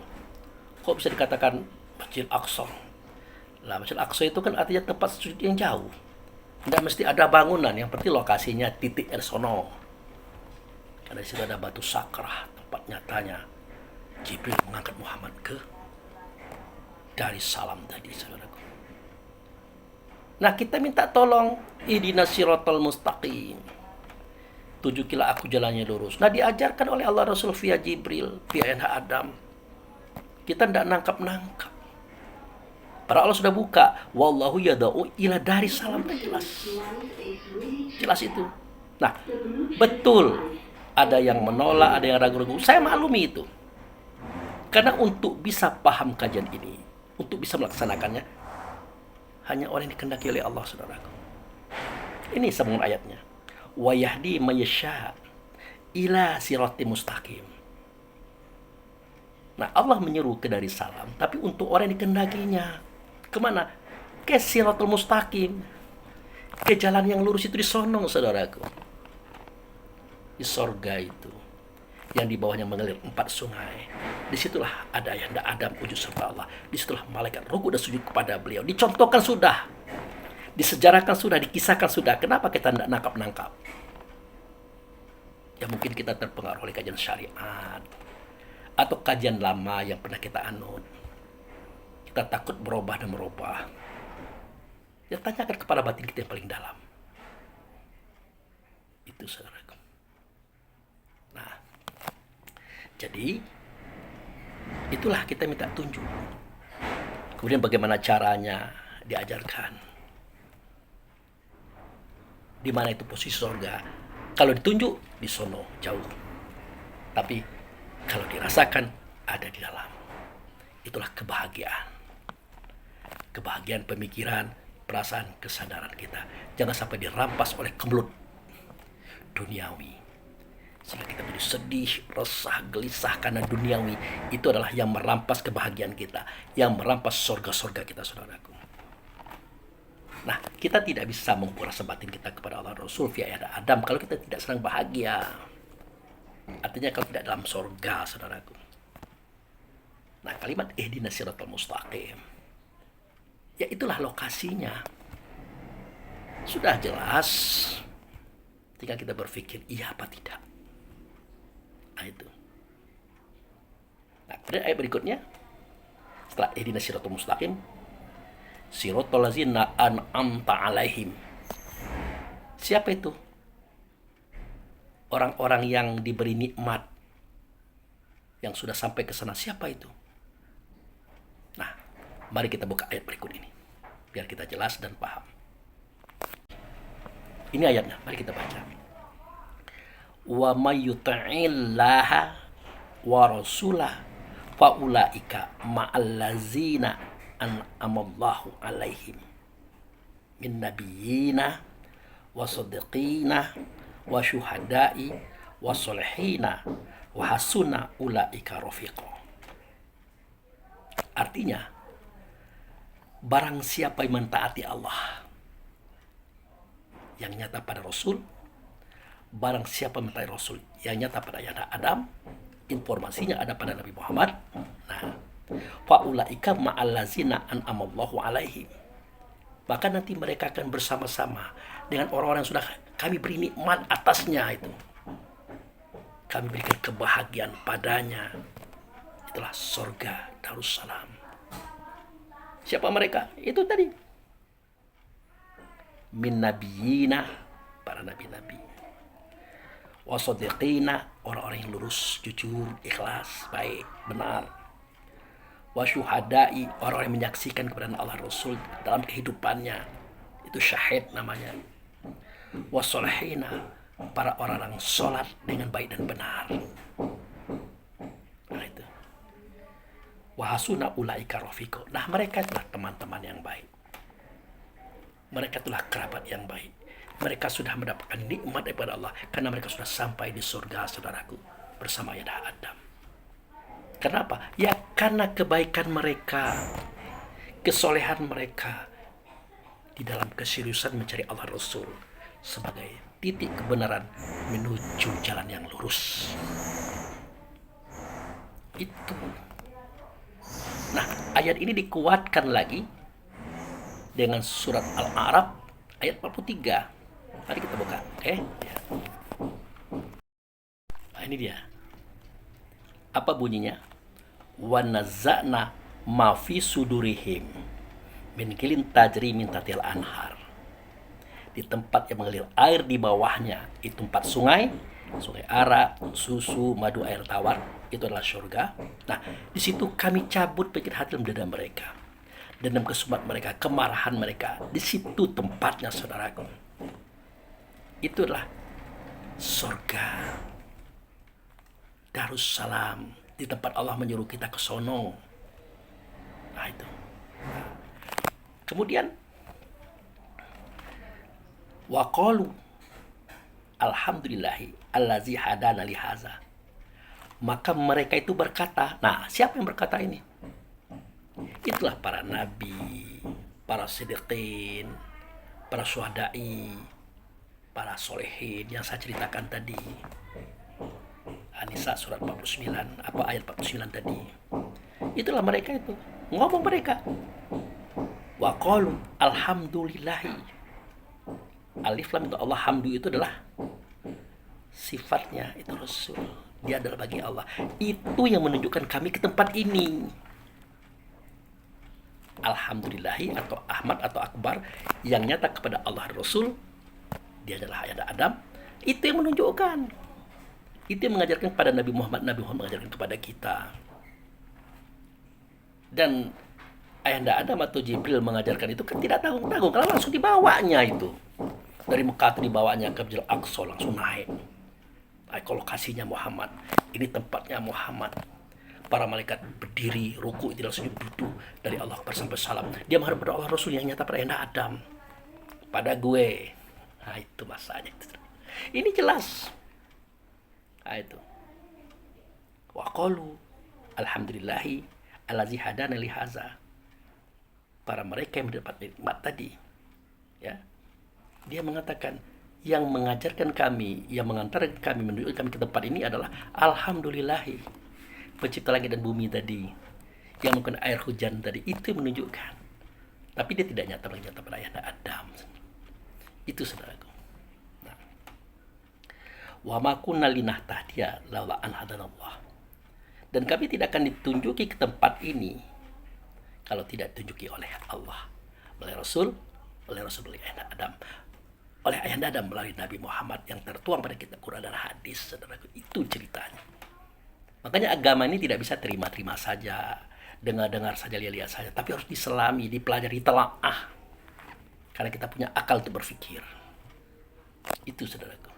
A: Kok bisa dikatakan Masjidil Aqsa? Lah, Masjidil Aqsa itu kan artinya tempat sujud yang jauh. Tidak mesti ada bangunan, yang penting lokasinya titik sono. Karena di situ ada batu sakrah, tempat nyatanya Jibril mengangkat Muhammad ke Darussalam tadi, saudaraku. Nah, kita minta tolong, ihdinas siratal mustaqim. Tunjukilah aku jalannya lurus. Nah, diajarkan oleh Allah Rasul via Jibril, via Adam. Kita tidak nangkap-nangkap. Para Allah sudah buka. Wallahu yada'u ila Darussalam. Jelas. Jelas itu. Nah, betul. Ada yang menolak, ada yang ragu-ragu. Saya maklumi itu. Karena untuk bisa paham kajian ini, untuk bisa melaksanakannya, hanya orang yang dikehendaki oleh Allah, saudaraku. Ini sambungan ayatnya. Wa yahdi mayyasha ila siratim mustaqim. Nah, Allah menyeru ke Darussalam, tapi untuk orang yang dikehendakinya. Kemana? Ke siratul mustaqim. Ke jalan yang lurus itu di sono, saudaraku. Di sorga itu. Yang di bawahnya mengalir 4 sungai. Disitulah ada ayahanda Adam wujud serta Allah. Disitulah malaikat ruku dan sujud kepada beliau. Dicontohkan sudah. Disejarahkan sudah, dikisahkan sudah. Kenapa kita tidak nangkap-nangkap? Ya mungkin kita terpengaruh oleh kajian syariat. Atau kajian lama yang pernah kita anut. kita takut berubah dan merubah, ya tanyakan kepala batin kita yang paling dalam. Itu saudaraku. Nah, jadi itulah kita minta tunjuk. Kemudian bagaimana caranya diajarkan. Di mana itu posisi surga. Kalau ditunjuk di sono jauh. Tapi kalau dirasakan ada di dalam. Itulah kebahagiaan. Kebahagiaan pemikiran, perasaan, kesadaran kita. Jangan sampai dirampas oleh kemelut duniawi. Sehingga kita menjadi sedih, resah, gelisah karena duniawi. Itu adalah yang merampas kebahagiaan kita. Yang merampas surga-surga kita, saudaraku. Nah, kita tidak bisa memperasa batin kita kepada Allah Rasul via Adam kalau kita tidak sedang bahagia. Artinya kalau tidak dalam surga, saudaraku. Nah, kalimat ihdinas siratal mustaqim, ya itulah lokasinya. Sudah jelas. Tinggal kita berpikir, iya apa tidak. Nah, itu. Nah, kemudian ayat berikutnya. Setelah ihdinas siratal mustaqim, siratal ladzina an'amta alaihim. Siapa itu? Orang-orang yang diberi nikmat, yang sudah sampai ke sana. Siapa itu? Nah, mari kita buka ayat berikut ini, biar kita jelas dan paham. Ini ayatnya, mari kita baca. Wa may yuti'illaha wa rasulah fa ulaika ma'al ladzina an'amallahu alaihim min nabiyyina wa shadiqina wa syuhada'i wa sholihina wa hasuna ulaika rafiqa. Artinya, barang siapa yang mentaati Allah yang nyata pada Rasul, barang siapa yang mentaati Rasul yang nyata pada Adam, informasinya ada pada Nabi Muhammad. Nah, faulaika ma'allazina an'amallahu alaihim. Maka nanti mereka akan bersama-sama dengan orang-orang yang sudah kami beri nikmat atasnya itu. Kami berikan kebahagiaan padanya. Itulah surga Darussalam. Siapa mereka? Itu tadi. Min nabiyina, para nabi-nabi. Wasodiqina, orang-orang yang lurus, jujur, ikhlas, baik, benar. Wasyuhadai, orang-orang yang menyaksikan kepada Allah Rasul dalam kehidupannya. Itu syahid namanya. Wasolehina, para orang-orang sholat dengan baik dan benar. Nah itu. Wahasuna ulaika rafiqo. Nah mereka itulah teman-teman yang baik. Mereka itulah kerabat yang baik. Mereka sudah mendapatkan nikmat daripada Allah karena mereka sudah sampai di surga, saudaraku, bersama Adam. Kenapa? Ya karena kebaikan mereka, kesolehan mereka di dalam keseriusan mencari Allah Rasul sebagai titik kebenaran menuju jalan yang lurus. Itu. Nah, ayat ini dikuatkan lagi dengan surat Al-A'raf ayat 43. Mari kita buka, oke? Ya. Nah, ini dia. Apa bunyinya? Wa nazza'na ma fi sudurihim min ghillin tajri min tahtil anhar. Di tempat yang mengalir air di bawahnya itu 4 sungai, sungai arak, susu, madu, air tawar. Itu adalah surga. Nah, di situ kami cabut penyakit hati dalam dada mereka, dendam kesumat mereka, kemarahan mereka. Di situ tempatnya, saudaraku. Itu adalah surga Darussalam, di tempat Allah menyuruh kita ke sono. Nah itu. Kemudian waqalu alhamdulillahi allazi hadana lihaza. Maka mereka itu berkata, nah siapa yang berkata ini? Itulah para nabi, para siddiqin, para syuhada'i, para solehin yang saya ceritakan tadi. An-Nisa surat 49, apa ayat 49 tadi. Itulah mereka itu. Ngomong mereka. Wa qalu alhamdulillahi. Alif lam itu Allah, hamdu itu adalah sifatnya, itu Rasul. Dia adalah bagi Allah. Itu yang menunjukkan kami ke tempat ini. Alhamdulillahi atau Ahmad atau Akbar yang nyata kepada Allah dan Rasul, dia adalah ayahanda Adam. Itu yang menunjukkan, itu yang mengajarkan kepada Nabi Muhammad mengajarkan kepada kita. Dan ayahanda Adam atau Jibril mengajarkan itu kan tidak tanggung-tanggung, kalau langsung dibawanya itu. Dari Mekah itu dibawanya ke Masjidil Aqsa, langsung naik. Lokasinya Muhammad, ini tempatnya Muhammad. Para malaikat berdiri, ruku, itu langsung duduk dari Allah sampai salam. Dia menghadap pada Allah Rasul yang nyata pada ayahanda Adam, pada gue. Nah itu masanya. Ini jelas. Nah itu. Wa qalu alhamdulillahi allazi hadana li hadza. Para mereka yang mendapat nikmat tadi, ya, dia mengatakan, yang mengajarkan kami, yang mengantarkan kami, menunjukkan kami ke tempat ini adalah alhamdulillahi, pencipta langit dan bumi tadi, yang melakukan air hujan tadi. Itu yang menunjukkan. Tapi dia tidak nyata pada ayahanda Adam. Itu saudaraku. Nah, wa ma kunna linahtadiya laula an hadanallah. Dan kami tidak akan ditunjuki ke tempat ini kalau tidak ditunjuki oleh Allah, oleh Rasul oleh ayahanda Adam, oleh ayahanda Adam melalui Nabi Muhammad yang tertuang pada kitab Quran dan hadis, saudaraku. Itu ceritanya. Makanya agama ini tidak bisa terima-terima saja, dengar-dengar saja, lihat-lihat saja, tapi harus diselami, dipelajari, telaah. Karena kita punya akal untuk berpikir. Itu saudaraku.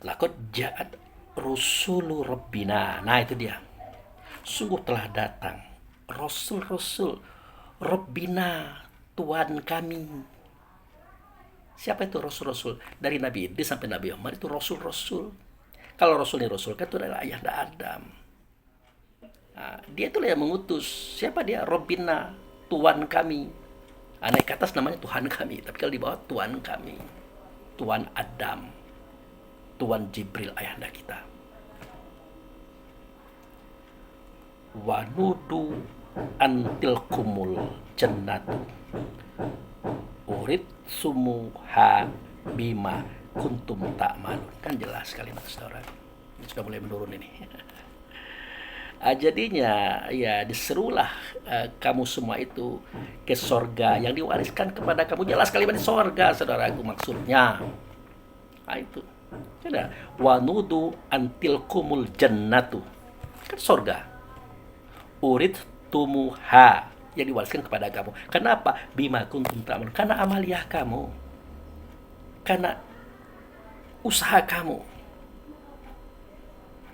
A: Laqad ja'at rusulu rabbina. Nah itu dia. Sungguh telah datang Rasul-Rasul Rabbina, Tuhan kami. Siapa itu Rasul-Rasul? Dari Nabi Idris sampai Nabi Muhammad itu Rasul-Rasul. Kalau Rasul ini Rasul kan itu adalah ayahanda Adam. Nah, dia itulah yang mengutus. Siapa dia? Rabbina, Tuhan kami. Naik ke atas namanya Tuhan kami, tapi kalau di bawah Tuhan kami, Tuhan Adam, Tuhan Jibril ayahanda kita. Wanudu antilkumul jannatu urid sumuha bima kuntum ta'malun. Kan jelas sekali saudara. Ini sudah mulai menurun ini. Jadinya ya diserulah kamu semua itu ke sorga yang diwariskan kepada kamu. Jelas kalimat sorga, saudaraku, maksudnya. Nah itu. Ada wanudu antilkumul jannatu, kan sorga. Urid tumuha, yang diwariskan kepada kamu. Kenapa? Bima kuntum ta'malun. Karena amaliyah kamu, karena usaha kamu,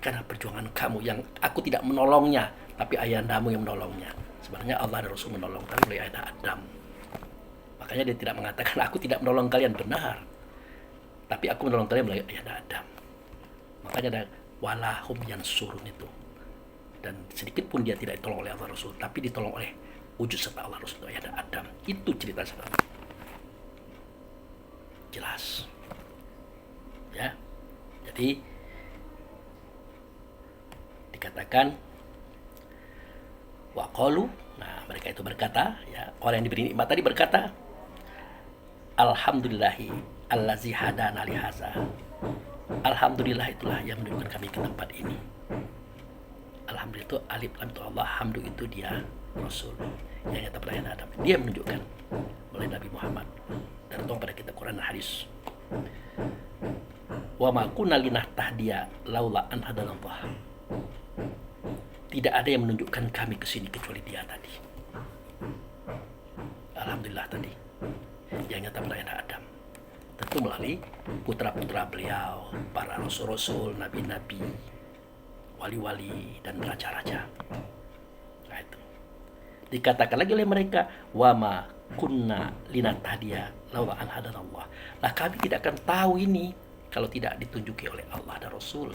A: karena perjuangan kamu yang aku tidak menolongnya, tapi ayahandamu yang menolongnya. Sebenarnya Allah dan Rasul menolong, tapi oleh ayahanda Adam. Makanya dia tidak mengatakan aku tidak menolong kalian, benar, tapi aku menolong kalian melalui ayahanda Adam. Makanya ada walahum yansurun itu. Dan sedikit pun dia tidak ditolong oleh Allah Rasul, tapi ditolong oleh wujud serta Allah Rasul, ayahanda Adam. Itu cerita sebenarnya. Jelas. Ya. Jadi dikatakan waqalu, nah mereka itu berkata, ya, orang yang diberi nikmat tadi berkata, alhamdulillahi allazi hadana li hadza. Alhamdulillah itulah yang menunjukkan kami ke tempat ini. Alhamdulillah itu alif lam itu Allah, hamdu itu dia Rasul yang nyata pada Adam. Dia menunjukkan oleh Nabi Muhammad dan tertuang pada kitab Quran dan hadis. Wa ma kunna linahtadiya laula an hadanallah. Tidak ada yang menunjukkan kami ke sini kecuali dia tadi. Alhamdulillah tadi yang nyata pada Adam. Tentu melalui putra-putra beliau, para rasul-rasul, nabi-nabi, wali-wali, dan raja-raja. Nah itu. Dikatakan lagi oleh mereka, wama kunna linahtadiya laula an hadanallah. Nah kami tidak akan tahu ini kalau tidak ditunjuki oleh Allah dan Rasul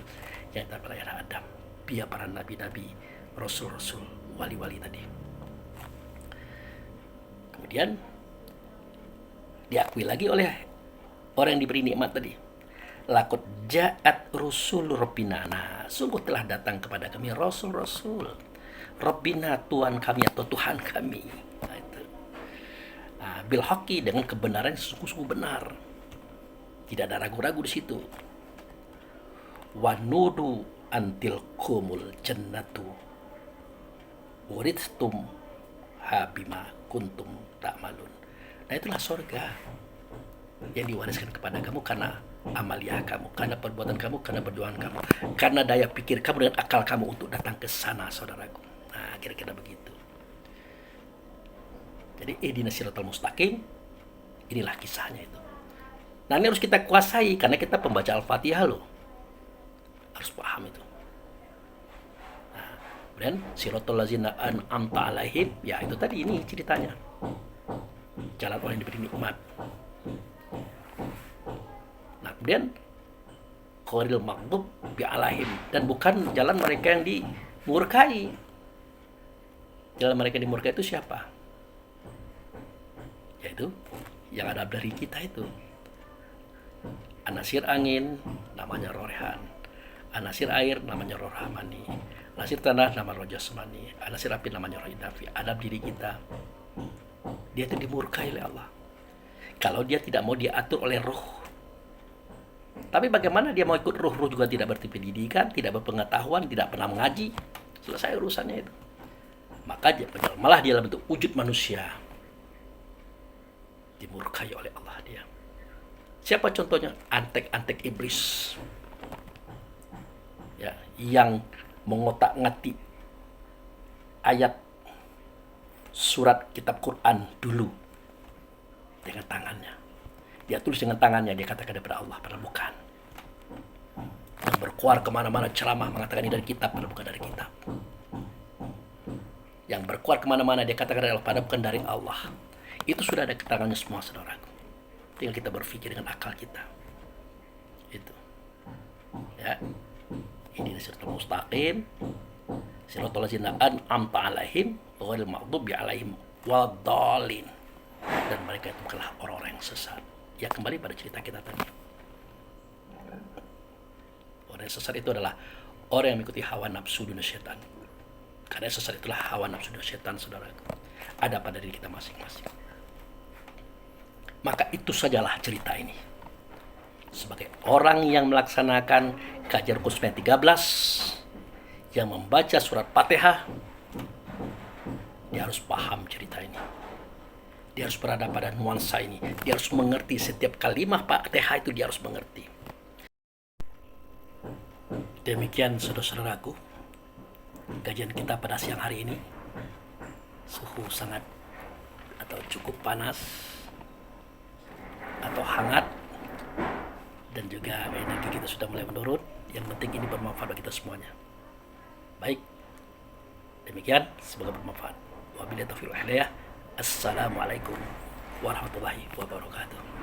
A: yang pada Adam, via para nabi-nabi, rasul-rasul, wali-wali tadi. Kemudian diakui lagi oleh orang yang diberi nikmat tadi. Laqad ja'at rusul rabbina. Nah, sungguh telah datang kepada kami rasul-rasul Rabbina, Tuhan kami atau Tuhan kami. Nah, itu. Nah, bil haqqi, dengan kebenaran yang sungguh-sungguh benar. Tidak ada ragu-ragu di situ. Wa nudu antil kumul jannatu. Uridtum habima kuntum ta'malun. Nah itulah sorga yang diwariskan kepada kamu karena amaliah kamu, karena perbuatan kamu, karena perjuangan kamu, karena daya pikir kamu dan akal kamu untuk datang ke sana, saudaraku. Nah, kira-kira begitu. Jadi ihdinas siratal mustaqim, inilah kisahnya itu. Nah, ini harus kita kuasai karena kita pembaca Al-Fatihah loh. Harus paham itu. Nah, kemudian siratal ladzina an'amta alaihim, ya itu tadi ini ceritanya. Jalan orang yang diberi nikmat. Nah, kemudian Qoril maghdub bi alaihim, dan bukan jalan mereka yang dimurkai. Jalan mereka yang dimurkai itu siapa? Yaitu yang ada dari kita itu. Anasir angin namanya Rorehan, anasir air namanya Rohramani, anasir tanah nama Roh Jasmani, anasir api namanya Roh Idafi. Adab diri kita, dia itu dimurkai oleh Allah kalau dia tidak mau diatur oleh roh. Tapi bagaimana dia mau ikut roh? Roh juga tidak berpendidikan, tidak berpengetahuan, tidak pernah mengaji. Selesai urusannya itu. Maka malah dia dalam bentuk wujud manusia, dimurkai oleh Allah dia. Siapa contohnya? Antek-antek iblis, ya, yang mengotak-ngatik ayat surat kitab Quran dulu dengan tangannya. Dia tulis dengan tangannya, dia katakan daripada Allah, padahal bukan. Dan berkuar kemana-mana ceramah mengatakan ini dari kitab, padahal bukan dari kitab. Yang berkuar kemana-mana dia katakan adalah padahal bukan dari Allah. Itu sudah ada di tangannya semua, saudaraku. Tinggal kita berpikir dengan akal kita. Itu. Ya. Ini siratal mustaqim, siratal ladzina an'amta alaihim ghairil maghdubi alaihim waddallin. Dan mereka itu adalah orang-orang yang sesat. Ya, kembali pada cerita kita tadi. Orang yang sesat itu adalah orang yang mengikuti hawa nafsu dunia setan. Karena sesat itulah hawa nafsu dunia setan, saudara. Ada pada diri kita masing-masing. Maka itu sajalah cerita ini. Sebagai orang yang melaksanakan kajian Qusmiyah 13, yang membaca surat Fatihah, dia harus paham cerita ini. Dia harus berada pada nuansa ini. Dia harus mengerti setiap kalimat Fatihah itu, dia harus mengerti. Demikian saudara-saudaraku, kajian kita pada siang hari ini. Suhu sangat atau cukup panas atau hangat, dan juga energi kita sudah mulai menurun. Yang penting ini bermanfaat bagi kita semuanya. Baik, demikian, semoga bermanfaat. Wabillahi taufiq wal hidayah. Assalamualaikum warahmatullahi wabarakatuh.